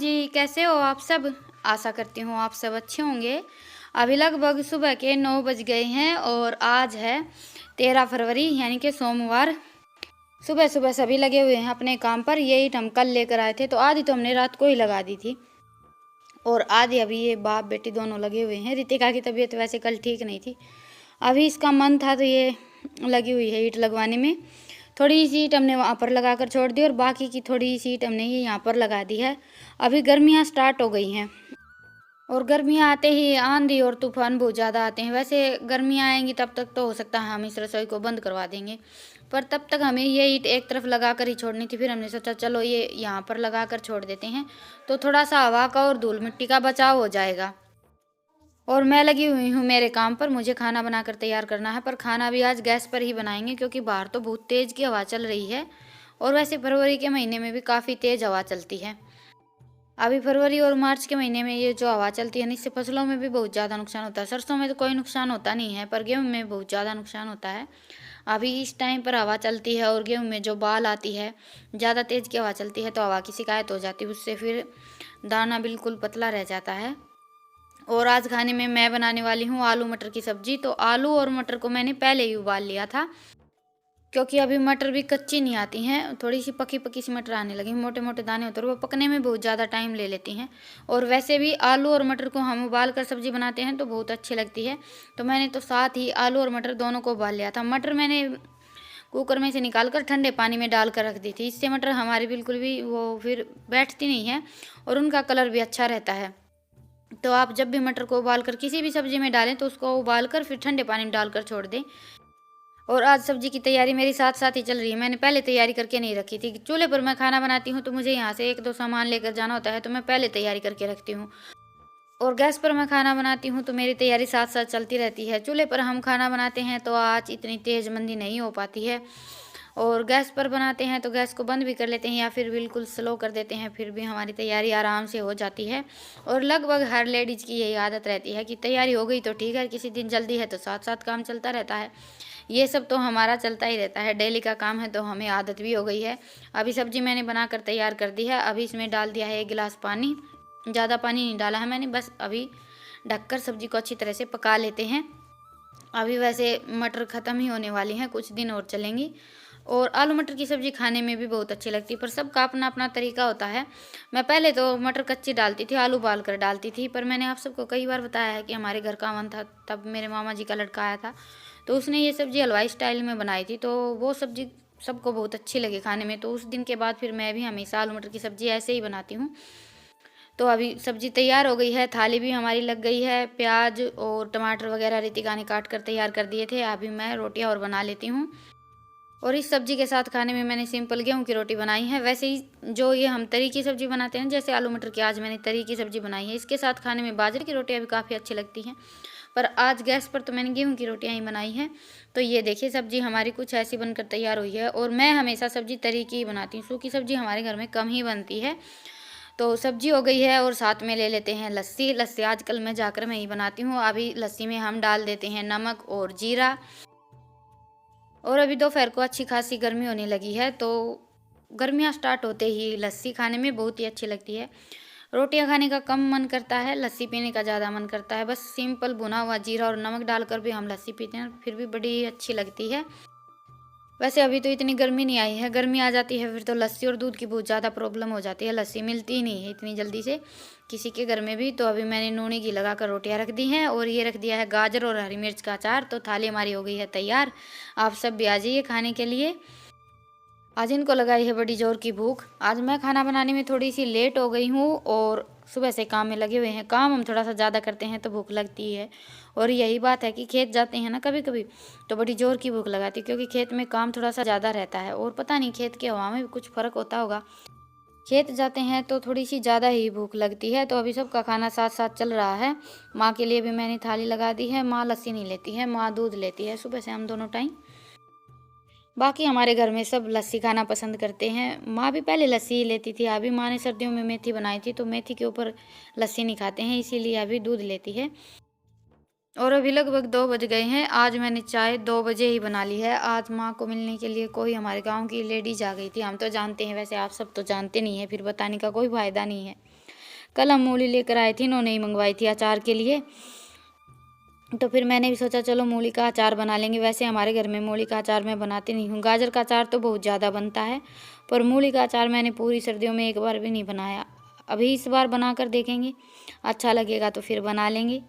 जी, कैसे हो आप सब? आशा करती हूँ आप सब अच्छे होंगे। अभी लगभग सुबह के 9 बज गए हैं और आज है 13 फरवरी यानी कि सोमवार। सुबह-सुबह सभी लगे हुए हैं अपने काम पर। ये ईंट हम कल लेकर आए थे, तो आधी तो हमने रात को ही लगा दी थी और आधी अभी ये बाप-बेटी दोनों लगे हुए हैं। रितिका की तबीयत वैसे कल ठीक नहीं थी। अभी इसका मन था तो ये लगी हुई है ईंट लगवाने में। थोड़ी सी ईंट हमने वहाँ पर लगा कर छोड़ दी और बाकी की थोड़ी सी ईंट हमने ये यहाँ पर लगा दी है। अभी गर्मियाँ स्टार्ट हो गई हैं और गर्मियाँ आते ही आंधी और तूफान बहुत ज़्यादा आते हैं। वैसे गर्मियाँ आएंगी तब तक तो हो सकता है हम इस रसोई को बंद करवा देंगे, पर तब तक हमें ये ईंट एक तरफ लगा कर ही छोड़नी थी। फिर हमने सोचा चलो ये यहाँ पर लगा कर छोड़ देते हैं, तो थोड़ा सा हवा का और धूल मिट्टी का बचाव हो जाएगा। और मैं लगी हुई हूँ मेरे काम पर, मुझे खाना बनाकर तैयार करना है, पर खाना भी आज गैस पर ही बनाएंगे क्योंकि बाहर तो बहुत तेज़ की हवा चल रही है और वैसे फरवरी के महीने में भी काफ़ी तेज़ हवा चलती है। अभी फरवरी और मार्च के महीने में ये जो हवा चलती है ना, इससे फसलों में भी बहुत ज़्यादा नुकसान होता है। सरसों में तो कोई नुकसान होता नहीं है, पर गेहूँ में बहुत ज़्यादा नुकसान होता है। अभी इस टाइम पर हवा चलती है और गेहूँ में जो बाल आती है, ज़्यादा तेज़ की हवा चलती है तो हवा की शिकायत हो जाती है, उससे फिर दाना बिल्कुल पतला रह जाता है। और आज खाने में मैं बनाने वाली हूँ आलू मटर की सब्जी। तो आलू और मटर को मैंने पहले ही उबाल लिया था क्योंकि अभी मटर भी कच्ची नहीं आती हैं, थोड़ी सी पकी पकी सी मटर आने लगी। मोटे मोटे दाने होते हैं और वो पकने में बहुत ज़्यादा टाइम ले लेती हैं। और वैसे भी आलू और मटर को हम उबाल कर सब्जी बनाते हैं तो बहुत अच्छी लगती है। तो मैंने तो साथ ही आलू और मटर दोनों को उबाल लिया था। मटर मैंने कुकर में से निकाल कर ठंडे पानी में डाल कर रख दी थी, इससे मटर हमारी बिल्कुल भी वो फिर बैठती नहीं है और उनका कलर भी अच्छा रहता है। तो आप जब भी मटर को उबाल कर किसी भी सब्जी में डालें तो उसको उबाल कर फिर ठंडे पानी में डालकर छोड़ दें। और आज सब्जी की तैयारी मेरी साथ साथ ही चल रही है। मैंने पहले तैयारी करके नहीं रखी थी। चूल्हे पर मैं खाना बनाती हूँ तो मुझे यहाँ से एक दो सामान लेकर जाना होता है, तो मैं पहले तैयारी करके रखती हूँ। और गैस पर मैं खाना बनाती हूँ तो मेरी तैयारी साथ साथ चलती रहती है। चूल्हे पर हम खाना बनाते हैं तो आज इतनी तेज़ मंदी नहीं हो पाती है, और गैस पर बनाते हैं तो गैस को बंद भी कर लेते हैं या फिर बिल्कुल स्लो कर देते हैं, फिर भी हमारी तैयारी आराम से हो जाती है। और लगभग हर लेडीज़ की यही आदत रहती है कि तैयारी हो गई तो ठीक है, किसी दिन जल्दी है तो साथ साथ काम चलता रहता है। ये सब तो हमारा चलता ही रहता है, डेली का काम है तो हमें आदत भी हो गई है। अभी सब्जी मैंने बनाकर तैयार कर दी है। अभी इसमें डाल दिया है 1 गिलास पानी। ज़्यादा पानी नहीं डाला है मैंने, बस अभी ढककर सब्जी को अच्छी तरह से पका लेते हैं। अभी वैसे मटर ख़त्म ही होने वाली हैं, कुछ दिन और चलेंगी। और आलू मटर की सब्ज़ी खाने में भी बहुत अच्छी लगती है, पर सबका अपना अपना तरीका होता है। मैं पहले तो मटर कच्ची डालती थी, आलू उबाल कर डालती थी, पर मैंने आप सबको कई बार बताया है कि हमारे घर का मन था, तब मेरे मामा जी का लड़का आया था तो उसने ये सब्ज़ी हलवाई स्टाइल में बनाई थी, तो वो सब्ज़ी सबको बहुत अच्छी लगी खाने में। तो उस दिन के बाद फिर मैं भी हमेशा आलू मटर की सब्ज़ी ऐसे ही बनाती हूँ। तो अभी सब्ज़ी तैयार हो गई है, थाली भी हमारी लग गई है। प्याज और टमाटर वगैरह रितिका ने काट कर तैयार कर दिए थे। अभी मैं रोटियां और बना लेती हूँ। और इस सब्ज़ी के साथ खाने में मैंने सिंपल गेहूं की रोटी बनाई है। वैसे ही जो ये हम तरी की सब्ज़ी बनाते हैं, जैसे आलू मटर की, आज मैंने तरी की सब्ज़ी बनाई है। इसके साथ खाने में बाजरे की रोटियां भी काफ़ी अच्छी लगती हैं, पर आज गैस पर तो मैंने गेहूं की रोटियां ही बनाई हैं। तो ये देखिए सब्ज़ी हमारी कुछ ऐसी बनकर तैयार हुई है। और मैं हमेशा सब्ज़ी तरी की ही बनाती हूँ, सूखी सब्ज़ी हमारे घर में कम ही बनती है। तो सब्जी हो गई है और साथ में ले लेते हैं लस्सी। लस्सी आजकल मैं जाकर मैं ही बनाती हूँ। अभी लस्सी में हम डाल देते हैं नमक और जीरा। और अभी दोपहर को अच्छी खासी गर्मी होने लगी है, तो गर्मियाँ स्टार्ट होते ही लस्सी खाने में बहुत ही अच्छी लगती है। रोटियां खाने का कम मन करता है, लस्सी पीने का ज़्यादा मन करता है। बस सिंपल भुना हुआ जीरा और नमक डालकर भी हम लस्सी पीते हैं, फिर भी बड़ी अच्छी लगती है। वैसे अभी तो इतनी गर्मी नहीं आई है, गर्मी आ जाती है फिर तो लस्सी और दूध की बहुत ज़्यादा प्रॉब्लम हो जाती है। लस्सी मिलती ही नहीं है इतनी जल्दी से किसी के घर में भी। तो अभी मैंने नूनी घी लगाकर रोटियां रख दी हैं और ये रख दिया है गाजर और हरी मिर्च का अचार। तो थाली हमारी हो गई है तैयार। आप सब भी आ जाइए खाने के लिए। आज इनको लगाई है बड़ी जोर की भूख। आज मैं खाना बनाने में थोड़ी सी लेट हो गई हूँ और सुबह से काम में लगे हुए हैं। काम हम थोड़ा सा ज़्यादा करते हैं तो भूख लगती है, और यही बात है कि खेत जाते हैं ना कभी कभी तो बड़ी जोर की भूख लगाती है, क्योंकि खेत में काम थोड़ा सा ज़्यादा रहता है। और पता नहीं खेत की हवा में भी कुछ फ़र्क होता होगा, खेत जाते हैं तो थोड़ी सी ज़्यादा ही भूख लगती है। तो अभी सबका खाना साथ साथ चल रहा है। माँ के लिए भी मैंने थाली लगा दी है। माँ लस्सी नहीं लेती है, माँ दूध लेती है सुबह से हम दोनों टाइम। बाकी हमारे घर में सब लस्सी खाना पसंद करते हैं। माँ भी पहले लस्सी ही लेती थी, अभी माँ ने सर्दियों में मेथी बनाई थी तो मेथी के ऊपर लस्सी नहीं खाते हैं, इसीलिए अभी दूध लेती है। और अभी लगभग 2 बज गए हैं। आज मैंने चाय 2 बजे ही बना ली है। आज माँ को मिलने के लिए कोई हमारे गांव की लेडीज आ गई थी। हम तो जानते हैं, वैसे आप सब तो जानते नहीं हैं, फिर बताने का कोई फायदा नहीं है। कल हम मूली लेकर आए थे, इन्होंने ही मंगवाई थी अचार के लिए। तो फिर मैंने भी सोचा चलो मूली का अचार बना लेंगे। वैसे हमारे घर में मूली का अचार मैं बनाती नहीं हूँ। गाजर का अचार तो बहुत ज़्यादा बनता है, पर मूली का अचार मैंने पूरी सर्दियों में एक बार भी नहीं बनाया। अभी इस बार बना कर देखेंगे, अच्छा लगेगा तो फिर बना लेंगे,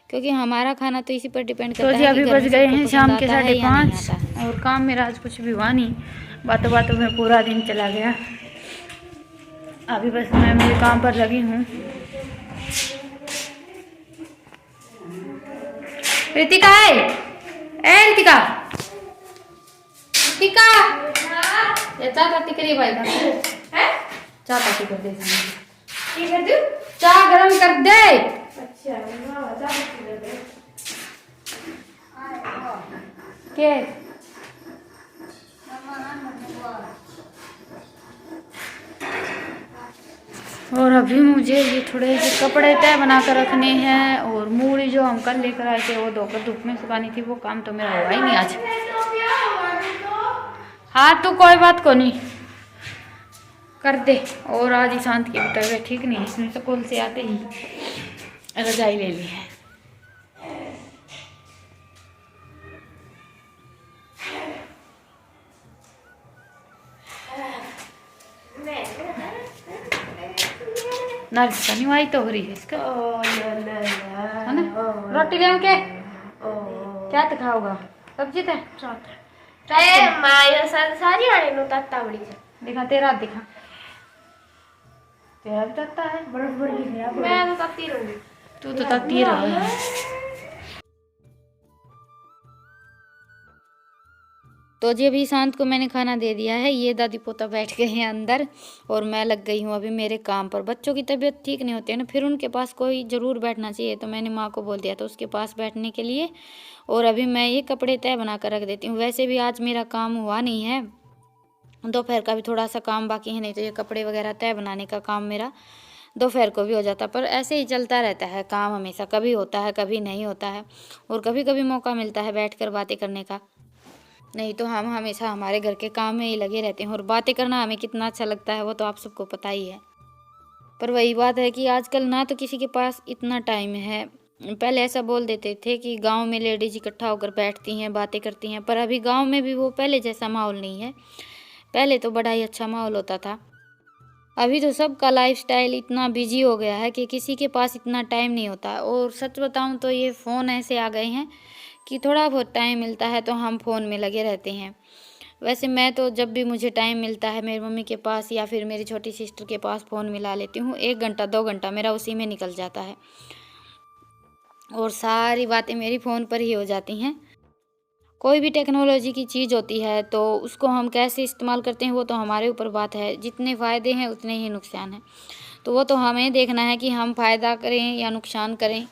क्योंकि हमारा खाना तो इसी पर डिपेंड करता है। तो जी अभी बज गए हैं शाम के 5:30 और काम मेरा आज कुछ भी हुआ नहीं, बातों बातों में पूरा दिन चला गया। अभी बस मैं मेरे काम पर लगी हूँ। रितिका है, ए रितिका, रितिका ये चाय पत्ती करी भाई का है, चाय पत्ती कर दे, ये कर दे, चाय गरम कर दे। अच्छा चाय पत्ती कर दे के और अभी मुझे ये थोड़े से कपड़े तय बना कर रखने हैं, और मूली जो हम कल लेकर आए थे वो धोकर धूप में सुखानी थी। वो काम तो मेरा हुआ ही नहीं आज। हाँ तो कोई बात को नहीं, कर दे। और आज ईशांत की तबीयत ठीक नहीं है, इसने स्कूल से आते ही रजाई ले ली है। नारिश नहीं आई तो हो रही है इसका, है ना? रोटी ले के क्या तो खाओगा? सब्जी थे सारी आने नो तत्ता बड़ी दिखा, तेरा दिखा, तेरा भी तत्ता है। बर्फ बड़ी मैं तो तत्ती रहूंगी, तू तो तत्ती रहा। तो जी अभी शांत को मैंने खाना दे दिया है, ये दादी पोता बैठ गए हैं अंदर और मैं लग गई हूँ अभी मेरे काम पर। बच्चों की तबीयत ठीक नहीं होती है ना, फिर उनके पास कोई ज़रूर बैठना चाहिए, तो मैंने माँ को बोल दिया था उसके पास बैठने के लिए। और अभी मैं ये कपड़े तय बना कर रख देती हूँ। वैसे भी आज मेरा काम हुआ नहीं है, दोपहर का भी थोड़ा सा काम बाकी है, नहीं तो ये कपड़े वगैरह तय बनाने का काम मेरा दोपहर को भी हो जाता। पर ऐसे ही चलता रहता है काम, हमेशा कभी होता है कभी नहीं होता है, और कभी कभी मौका मिलता है बैठ कर बातें करने का, नहीं तो हम हमेशा हमारे घर के काम में ही लगे रहते हैं। और बातें करना हमें कितना अच्छा लगता है वो तो आप सबको पता ही है। पर वही बात है कि आजकल ना तो किसी के पास इतना टाइम है। पहले ऐसा बोल देते थे कि गांव में लेडीज इकट्ठा होकर बैठती हैं बातें करती हैं, पर अभी गांव में भी वो पहले जैसा माहौल नहीं है। पहले तो बड़ा ही अच्छा माहौल होता था। अभी तो सबका लाइफस्टाइल इतना बिजी हो गया है कि किसी के पास इतना टाइम नहीं होता। और सच बताऊं तो ये फ़ोन ऐसे आ गए हैं कि थोड़ा बहुत टाइम मिलता है तो हम फ़ोन में लगे रहते हैं। वैसे मैं तो जब भी मुझे टाइम मिलता है मेरी मम्मी के पास या फिर मेरी छोटी सिस्टर के पास फ़ोन मिला लेती हूँ। 1 घंटा 2 घंटा मेरा उसी में निकल जाता है और सारी बातें मेरी फ़ोन पर ही हो जाती हैं। कोई भी टेक्नोलॉजी की चीज़ होती है तो उसको हम कैसे इस्तेमाल करते हैं वो तो हमारे ऊपर बात है। जितने फ़ायदे हैं उतने ही नुकसान हैं, तो वो तो हमें देखना है कि हम फ़ायदा करें या नुकसान करें।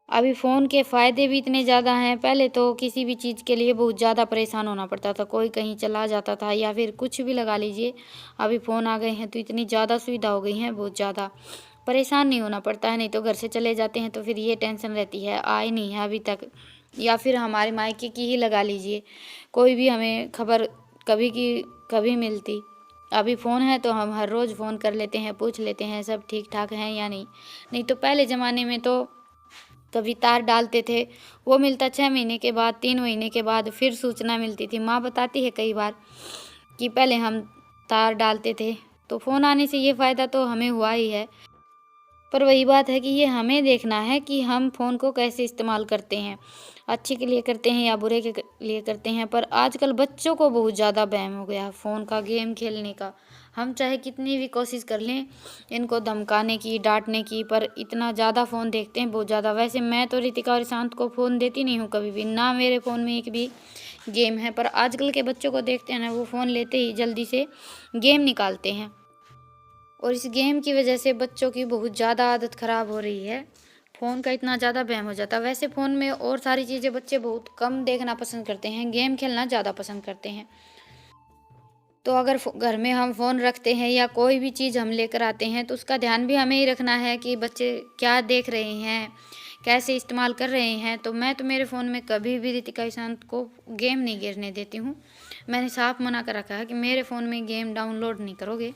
अभी फ़ोन के फ़ायदे भी इतने ज़्यादा हैं। पहले तो किसी भी चीज़ के लिए बहुत ज़्यादा परेशान होना पड़ता था, कोई कहीं चला जाता था या फिर कुछ भी लगा लीजिए। अभी फ़ोन आ गए हैं तो इतनी ज़्यादा सुविधा हो गई हैं, बहुत ज़्यादा परेशान नहीं होना पड़ता है। नहीं तो घर से चले जाते हैं तो फिर ये टेंशन रहती है आए नहीं है अभी तक, या फिर हमारे मायके की ही लगा लीजिए, कोई भी हमें खबर कभी की कभी मिलती। अभी फ़ोन है तो हम हर रोज़ फ़ोन कर लेते हैं, पूछ लेते हैं सब ठीक ठाक हैं या नहीं। नहीं तो पहले ज़माने में तो कभी तार डालते थे, वो मिलता 6 महीने के बाद, 3 महीने के बाद फिर सूचना मिलती थी। माँ बताती है कई बार कि पहले हम तार डालते थे। तो फ़ोन आने से ये फ़ायदा तो हमें हुआ ही है, पर वही बात है कि ये हमें देखना है कि हम फ़ोन को कैसे इस्तेमाल करते हैं, अच्छे के लिए करते हैं या बुरे के लिए करते हैं। पर आजकल बच्चों को बहुत ज़्यादा वहम हो गया है फ़ोन का, गेम खेलने का। हम चाहे कितनी भी कोशिश कर लें इनको धमकाने की, डांटने की, पर इतना ज़्यादा फ़ोन देखते हैं, बहुत ज़्यादा। वैसे मैं तो रितिका और ईशांत को फ़ोन देती नहीं हूँ कभी भी, ना मेरे फ़ोन में एक भी गेम है। पर आजकल के बच्चों को देखते हैं ना, वो फ़ोन लेते ही जल्दी से गेम निकालते हैं, और इस गेम की वजह से बच्चों की बहुत ज़्यादा आदत ख़राब हो रही है। फ़ोन का इतना ज़्यादा वहम हो जाता है। वैसे फ़ोन में और सारी चीज़ें बच्चे बहुत कम देखना पसंद करते हैं, गेम खेलना ज़्यादा पसंद करते हैं। तो अगर घर में हम फ़ोन रखते हैं या कोई भी चीज़ हम लेकर आते हैं तो उसका ध्यान भी हमें ही रखना है कि बच्चे क्या देख रहे हैं, कैसे इस्तेमाल कर रहे हैं। तो मैं तो मेरे फ़ोन में कभी भी रितिका ईशांत को गेम नहीं गिरने देती हूँ। मैंने साफ मना कर रखा है कि मेरे फ़ोन में गेम डाउनलोड नहीं करोगे।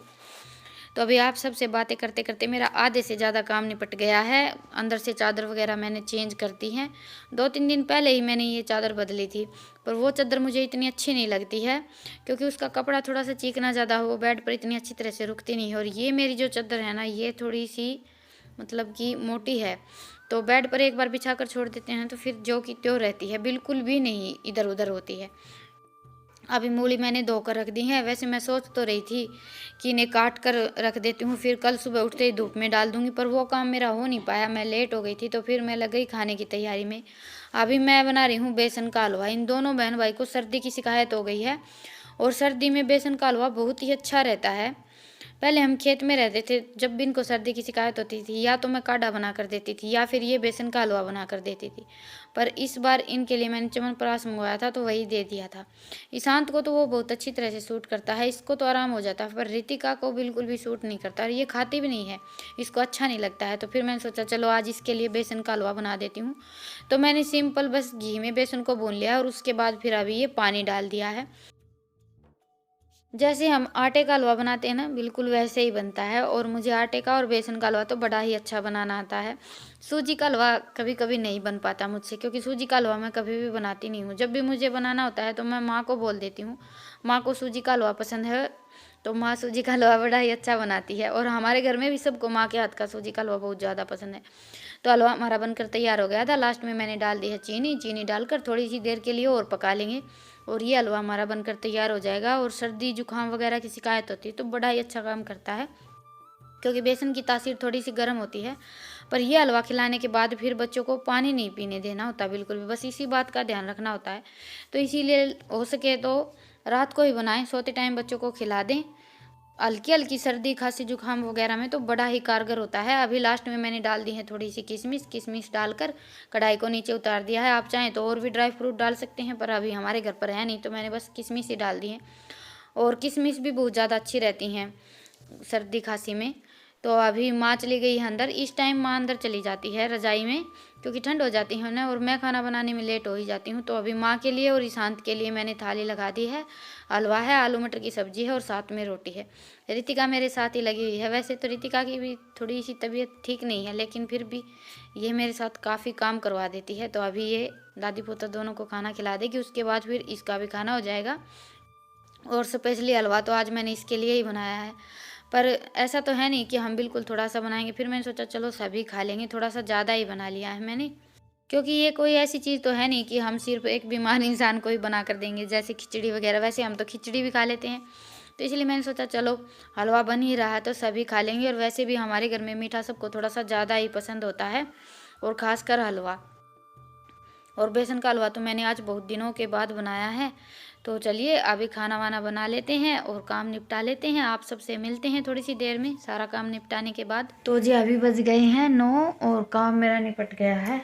तो अभी आप सबसे बातें करते करते मेरा आधे से ज़्यादा काम निपट गया है। अंदर से चादर वगैरह मैंने चेंज कर दी हैं। 2-3 दिन पहले ही मैंने ये चादर बदली थी, पर वो चादर मुझे इतनी अच्छी नहीं लगती है क्योंकि उसका कपड़ा थोड़ा सा चिकना ज़्यादा हो, बेड पर इतनी अच्छी तरह से रुकती नहीं है। और ये मेरी जो चादर है ना, ये थोड़ी सी मतलब कि मोटी है, तो बेड पर एक बार बिछा कर छोड़ देते हैं तो फिर जो की त्यों रहती है, बिल्कुल भी नहीं इधर उधर होती है। अभी मूली मैंने धोकर रख दी है। वैसे मैं सोच तो रही थी कि इन्हें काट कर रख देती हूँ, फिर कल सुबह उठते ही धूप में डाल दूँगी, पर वो काम मेरा हो नहीं पाया, मैं लेट हो गई थी। तो फिर मैं लग गई खाने की तैयारी में। अभी मैं बना रही हूँ बेसन का हलवा। इन दोनों बहन भाई को सर्दी की शिकायत हो गई है और सर्दी में बेसन का हलवा बहुत ही अच्छा रहता है। पहले हम खेत में रहते थे, जब भी इनको सर्दी की शिकायत होती थी या तो मैं काढ़ा बना कर देती थी या फिर ये बेसन का हलवा बना कर देती थी। पर इस बार इनके लिए मैंने च्यवनप्राश मंगवाया था तो वही दे दिया था। ईशांत को तो वो बहुत अच्छी तरह से सूट करता है, इसको तो आराम हो जाता है, पर रितिका को बिल्कुल भी सूट नहीं करता और ये खाती भी नहीं है, इसको अच्छा नहीं लगता है। तो फिर मैंने सोचा चलो आज इसके लिए बेसन का हलवा बना देती हूँ। तो मैंने सिंपल बस घी में बेसन को भून लिया और उसके बाद फिर अभी ये पानी डाल दिया है। जैसे हम आटे का हलवा बनाते हैं ना, बिल्कुल वैसे ही बनता है। और मुझे आटे का और बेसन का हलवा तो बड़ा ही अच्छा बनाना आता है। सूजी का हलवा कभी कभी नहीं बन पाता मुझसे, क्योंकि सूजी का हलवा मैं कभी भी बनाती नहीं हूँ। जब भी मुझे बनाना होता है तो मैं माँ को बोल देती हूँ, माँ को सूजी का हलवा पसंद है, तो माँ सूजी का हलवा बड़ा ही अच्छा बनाती है। और हमारे घर में भी सबको माँ के हाथ का सूजी का हलवा बहुत ज़्यादा पसंद है। तो हलवा हमारा बनकर तैयार हो गया था। लास्ट में मैंने डाल दी है चीनी। चीनी डालकर थोड़ी सी देर के लिए और पका लेंगे और ये हलवा हमारा बनकर तैयार हो जाएगा। और सर्दी जुकाम वगैरह की शिकायत होती है तो बड़ा ही अच्छा काम करता है, क्योंकि बेसन की तासीर थोड़ी सी गर्म होती है। पर यह हलवा खिलाने के बाद फिर बच्चों को पानी नहीं पीने देना होता बिल्कुल भी, बस इसी बात का ध्यान रखना होता है। तो इसीलिए हो सके तो रात को ही बनाएं, सोते टाइम बच्चों को खिला दें। हल्की हल्की सर्दी खांसी जुकाम वगैरह में तो बड़ा ही कारगर होता है। अभी लास्ट में मैंने डाल दी है थोड़ी सी किशमिश। किशमिश डालकर कढ़ाई को नीचे उतार दिया है। आप चाहें तो और भी ड्राई फ्रूट डाल सकते हैं, पर अभी हमारे घर पर है नहीं तो मैंने बस किशमिश ही डाल दी है। और किशमिश भी बहुत ज़्यादा अच्छी रहती हैं सर्दी खांसी में। तो अभी माँ चली गई है अंदर। इस टाइम माँ अंदर चली जाती है रजाई में, क्योंकि ठंड हो जाती है ना और मैं खाना बनाने में लेट हो ही जाती हूँ। तो अभी माँ के लिए और ईशांत के लिए मैंने थाली लगा दी है। हलवा है, आलू मटर की सब्जी है और साथ में रोटी है। रितिका मेरे साथ ही लगी हुई है। वैसे तो रितिका की भी थोड़ी सी तबीयत ठीक नहीं है, लेकिन फिर भी ये मेरे साथ काफ़ी काम करवा देती है। तो अभी ये दादी पोता दोनों को खाना खिला देगी, उसके बाद फिर इसका भी खाना हो जाएगा। और स्पेशली हलवा तो आज मैंने इसके लिए ही बनाया है, पर ऐसा तो है नहीं कि हम बिल्कुल थोड़ा सा बनाएंगे। फिर मैंने सोचा चलो सभी खा लेंगे, थोड़ा सा ज़्यादा ही बना लिया है मैंने, क्योंकि ये कोई ऐसी चीज़ तो है नहीं कि हम सिर्फ एक बीमार इंसान को ही बना कर देंगे, जैसे खिचड़ी वगैरह। वैसे हम तो खिचड़ी भी खा लेते हैं, तो इसलिए मैंने सोचा चलो हलवा बन ही रहा है तो सभी खा लेंगे। और वैसे भी हमारे घर में मीठा सबको थोड़ा सा ज़्यादा ही पसंद होता है, और ख़ासकर हलवा। और बेसन का हलवा तो मैंने आज बहुत दिनों के बाद बनाया है। तो चलिए अभी खाना वाना बना लेते हैं और काम निपटा लेते हैं। आप सबसे मिलते हैं थोड़ी सी देर में सारा काम निपटाने के बाद। तो जी अभी बज गए हैं 9 और काम मेरा निपट गया है।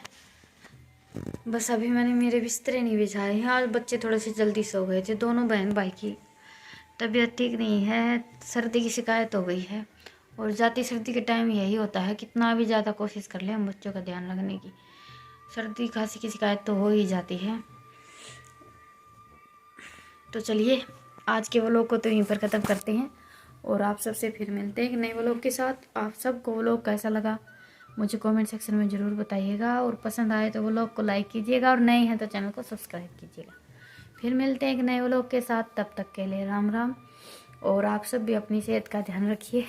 बस अभी मैंने मेरे बिस्तरे नहीं बिछाए हैं। आज बच्चे थोड़े से जल्दी सो गए थे। दोनों बहन भाई की तबीयत ठीक नहीं है, सर्दी की शिकायत हो गई है। और जाती सर्दी के टाइम यही होता है, कितना भी ज़्यादा कोशिश कर ले हम बच्चों का ध्यान रखने की, सर्दी खांसी की शिकायत तो हो ही जाती है। तो चलिए आज के व्लॉग को तो यहीं पर ख़त्म करते हैं और आप सबसे फिर मिलते हैं एक नए व्लॉग के साथ। आप सबको व्लॉग कैसा लगा मुझे कमेंट सेक्शन में ज़रूर बताइएगा, और पसंद आए तो व्लॉग को लाइक कीजिएगा, और नए हैं तो चैनल को सब्सक्राइब कीजिएगा। फिर मिलते हैं एक नए व्लॉग के साथ, तब तक के लिए राम राम। और आप सब भी अपनी सेहत का ध्यान रखिए,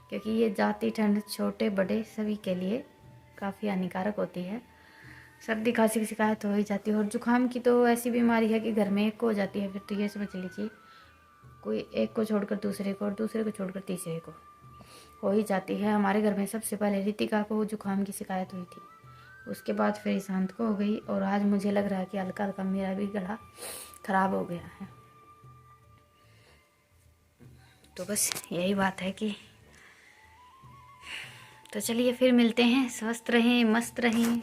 क्योंकि ये जाती ठंड छोटे बड़े सभी के लिए काफ़ी हानिकारक होती है। सर्दी खांसी की शिकायत हो ही जाती है, और जुकाम की तो ऐसी बीमारी है कि घर में एक को हो जाती है फिर तो ये समझ लीजिए कोई एक को छोड़कर दूसरे को और दूसरे को छोड़कर तीसरे को हो ही जाती है। हमारे घर में सबसे पहले रितिका को जुकाम की शिकायत हुई थी, उसके बाद फिर ईशांत को हो गई, और आज मुझे लग रहा है कि हल्का हल्का मेरा भी गला खराब हो गया है। तो बस यही बात है कि तो चलिए फिर मिलते हैं। स्वस्थ रहें, मस्त रहें।